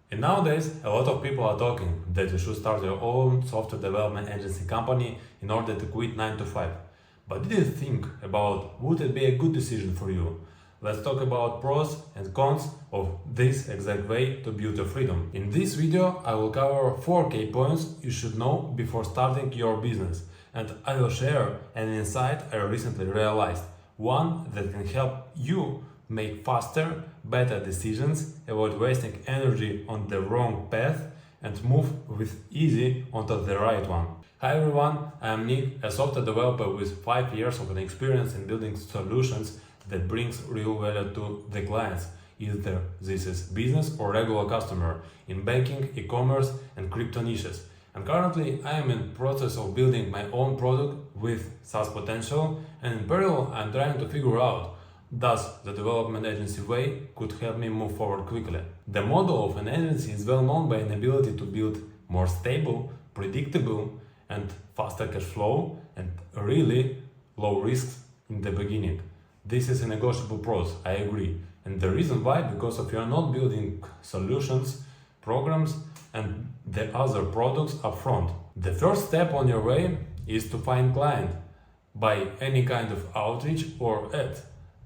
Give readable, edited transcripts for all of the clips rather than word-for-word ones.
And nowadays, a lot of people are talking that you should start your own software development agency company in order to quit 9 to 5. But did you think about would it be a good decision for you? Let's talk about pros and cons of this exact way to build your freedom. In this video, I will cover 4 key points you should know before starting your business. And I will share an insight I recently realized. One that can help you make faster, better decisions, avoid wasting energy on the wrong path, and move with easy onto the right one. Hi everyone, I am Nick, a software developer with 5 years of experience in building solutions that brings real value to the clients, either this is business or regular customer, in banking, e-commerce and crypto niches. And currently I am in process of building my own product with SaaS potential, and in parallel I am trying to figure out thus the development agency way could help me move forward quickly. The model of an agency is well known by an ability to build more stable, predictable and faster cash flow and really low risks in the beginning. This is a negotiable pros, I agree. And the reason why, because if you are not building solutions, programs and the other products upfront. The first step on your way is to find client by any kind of outreach or ad.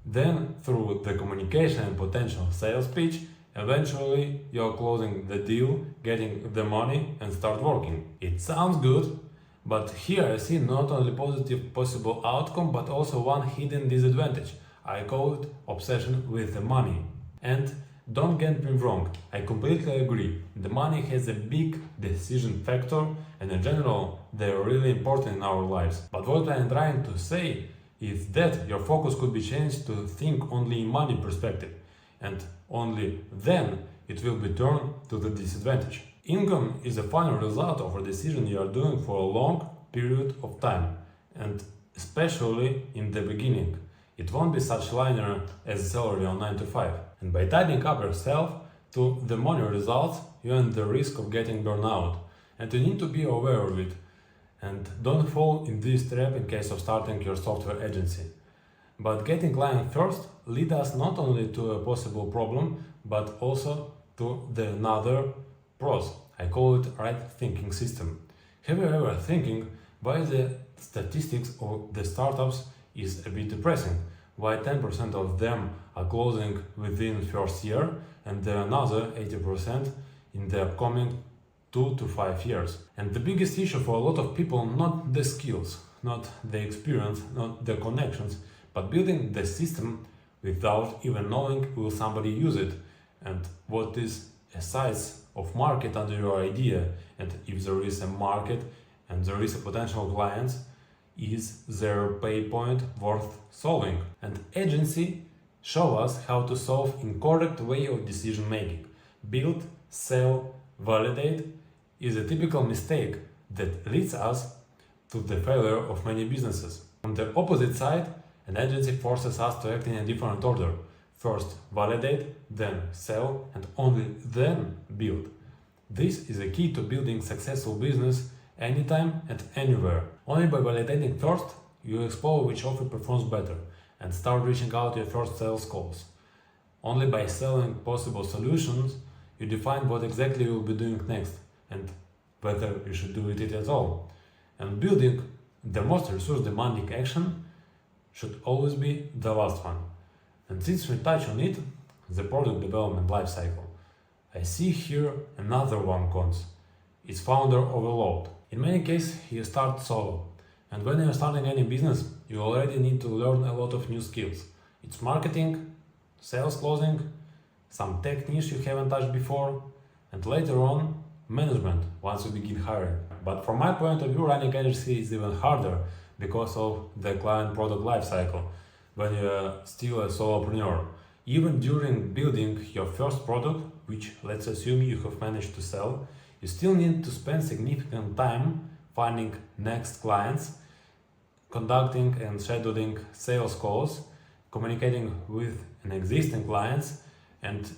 Then, through the communication and potential sales pitch, eventually you're closing the deal, getting the money and start working. It sounds good, but here I see not only positive possible outcome, but also one hidden disadvantage. I call it obsession with the money. And don't get me wrong, I completely agree. The money has a big decision factor and in general they are really important in our lives. But what I am trying to say is that your focus could be changed to think only in money perspective, and only then it will be turned to the disadvantage. Income is a final result of a decision you are doing for a long period of time, and especially in the beginning. It won't be such linear as a salary on 9 to 5. And by tightening up yourself to the money results, you run the risk of getting burnout, and you need to be aware of it. And don't fall in this trap in case of starting your software agency. But getting client first leads us not only to a possible problem, but also to the another pros. I call it right thinking system. Have you ever thinking why the statistics of the startups is a bit depressing? Why 10% of them are closing within first year and the another 80% in the upcoming 2 to 5 years. And the biggest issue for a lot of people, not the skills, not the experience, not the connections, but building the system without even knowing will somebody use it and what is a size of market under your idea, and if there is a market and there is a potential clients, is their pay point worth solving. And agency show us how to solve in correct way of decision making. Build, sell, validate is a typical mistake that leads us to the failure of many businesses. On the opposite side, an agency forces us to act in a different order. First validate, then sell, and only then build. This is a key to building successful business anytime and anywhere. Only by validating first, you explore which offer performs better and start reaching out to your first sales calls. Only by selling possible solutions, you define what exactly you will be doing next and whether you should do it at all. And building the most resource demanding action should always be the last one. And since we touch on it, the product development lifecycle, I see here another one cons. It's founder overload. In many cases, you start solo. And when you're starting any business, you already need to learn a lot of new skills. It's marketing, sales closing, some tech niche you haven't touched before, and later on, management once you begin hiring. But from my point of view, running agency is even harder because of the client product lifecycle when you're still a solopreneur. Even during building your first product, which let's assume you have managed to sell, you still need to spend significant time finding next clients, conducting and scheduling sales calls, communicating with an existing clients, and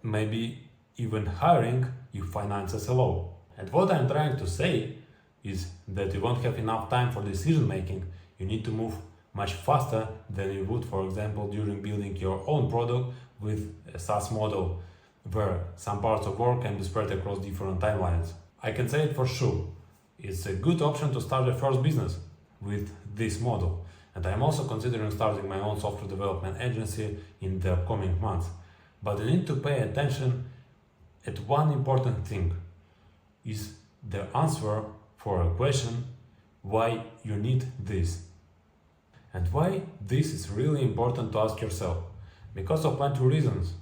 maybe even hiring if finances allow. And what I'm trying to say is that you won't have enough time for decision making. You need to move much faster than you would, for example, during building your own product with a SaaS model, where some parts of work can be spread across different timelines. I can say it for sure. It's a good option to start a first business with this model. And I'm also considering starting my own software development agency in the upcoming months. But you need to pay attention at one important thing, is the answer for a question why you need this. And why this is really important to ask yourself. Because of plenty of reasons.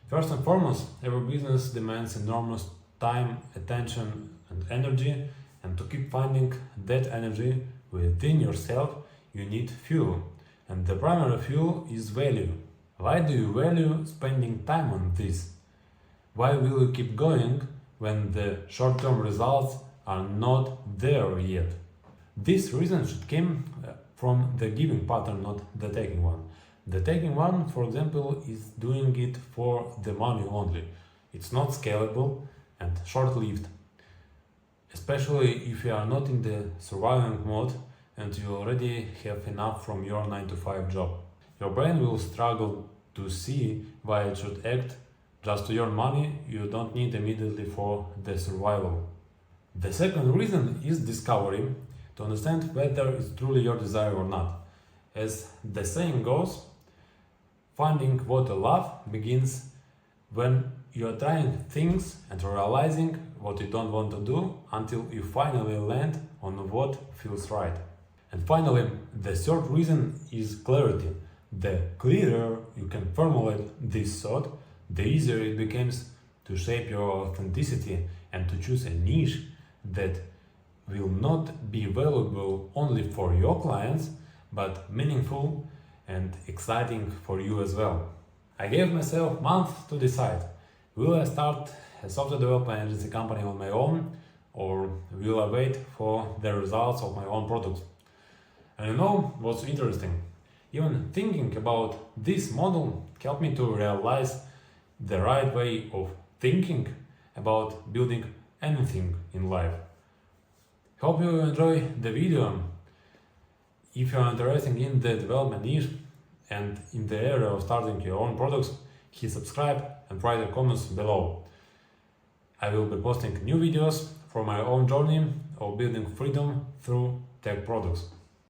First and foremost, every business demands enormous time, attention and energy, and to keep finding that energy within yourself, you need fuel. And the primary fuel is value. Why do you value spending time on this? Why will you keep going when the short-term results are not there yet? This reason should come from the giving pattern, not the taking one. The taking one, for example, is doing it for the money only. It's not scalable and short-lived. Especially if you are not in the surviving mode and you already have enough from your 9-to-5 job. Your brain will struggle to see why it should act just to earn money you don't need immediately for the survival. The second reason is discovery, to understand whether it's truly your desire or not. As the saying goes, finding what you love begins when you are trying things and realizing what you don't want to do until you finally land on what feels right. And finally, the third reason is clarity. The clearer you can formulate this thought, the easier it becomes to shape your authenticity and to choose a niche that will not be valuable only for your clients, but meaningful and exciting for you as well. I gave myself months to decide. Will I start a software development agency company on my own, or will I wait for the results of my own products? And you know what's interesting? Even thinking about this model helped me to realize the right way of thinking about building anything in life. Hope you enjoy the video. If you are interested in the development niche and in the area of starting your own products, hit subscribe and write your comments below. I will be posting new videos from my own journey of building freedom through tech products.